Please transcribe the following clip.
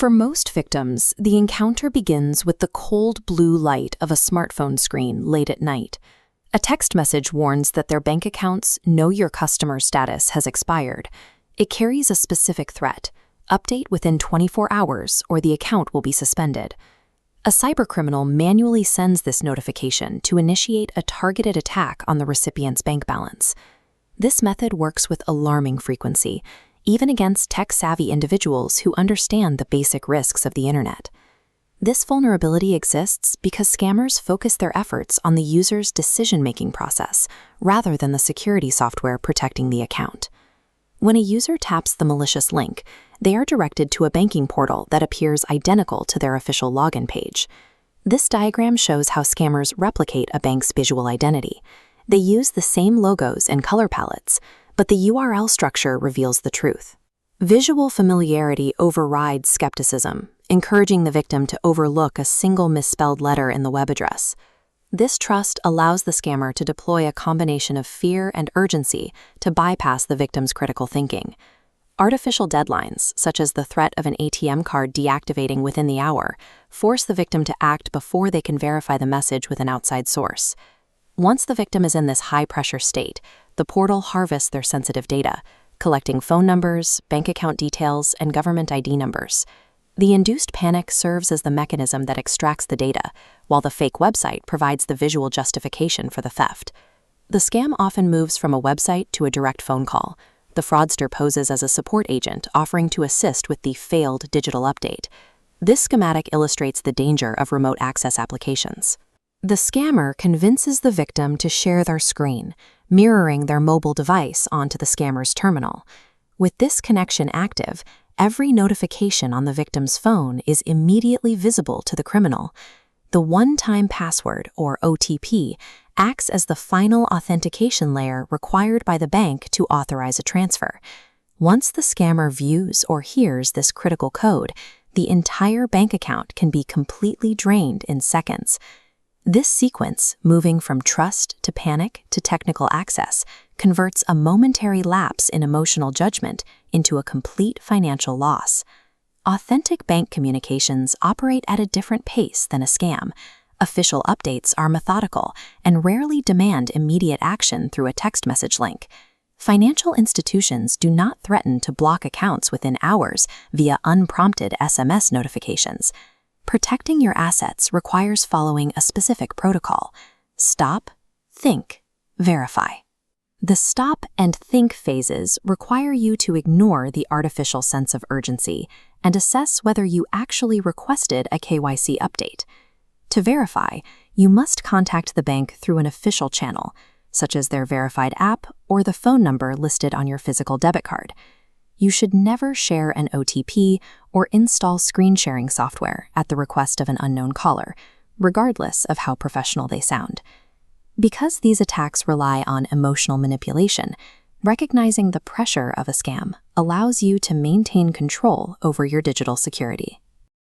For most victims, the encounter begins with the cold blue light of a smartphone screen late at night. A text message warns that their bank account's Know Your Customer status has expired. It carries a specific threat: update within 24 hours or the account will be suspended. A cybercriminal manually sends this notification to initiate a targeted attack on the recipient's bank balance. This method works with alarming frequency, even against tech-savvy individuals who understand the basic risks of the internet. This vulnerability exists because scammers focus their efforts on the user's decision-making process rather than the security software protecting the account. When a user taps the malicious link, they are directed to a banking portal that appears identical to their official login page. This diagram shows how scammers replicate a bank's visual identity. They use the same logos and color palettes, but the URL structure reveals the truth. Visual familiarity overrides skepticism, encouraging the victim to overlook a single misspelled letter in the web address. This trust allows the scammer to deploy a combination of fear and urgency to bypass the victim's critical thinking. Artificial deadlines, such as the threat of an ATM card deactivating within the hour, force the victim to act before they can verify the message with an outside source. Once the victim is in this high-pressure state, the portal harvests their sensitive data, collecting phone numbers, bank account details, and government ID numbers. The induced panic serves as the mechanism that extracts the data, while the fake website provides the visual justification for the theft. The scam often moves from a website to a direct phone call. The fraudster poses as a support agent, offering to assist with the failed digital update. This schematic illustrates the danger of remote access applications. The scammer convinces the victim to share their screen, mirroring their mobile device onto the scammer's terminal. With this connection active, every notification on the victim's phone is immediately visible to the criminal. The one-time password, or OTP, acts as the final authentication layer required by the bank to authorize a transfer. Once the scammer views or hears this critical code, the entire bank account can be completely drained in seconds. This sequence, moving from trust to panic to technical access, converts a momentary lapse in emotional judgment into a complete financial loss. Authentic bank communications operate at a different pace than a scam. Official updates are methodical and rarely demand immediate action through a text message link. Financial institutions do not threaten to block accounts within hours via unprompted SMS notifications. Protecting your assets requires following a specific protocol: stop, think, verify. The stop and think phases require you to ignore the artificial sense of urgency and assess whether you actually requested a KYC update. To verify, you must contact the bank through an official channel, such as their verified app or the phone number listed on your physical debit card. You should never share an OTP or install screen sharing software at the request of an unknown caller, regardless of how professional they sound. Because these attacks rely on emotional manipulation, recognizing the pressure of a scam allows you to maintain control over your digital security.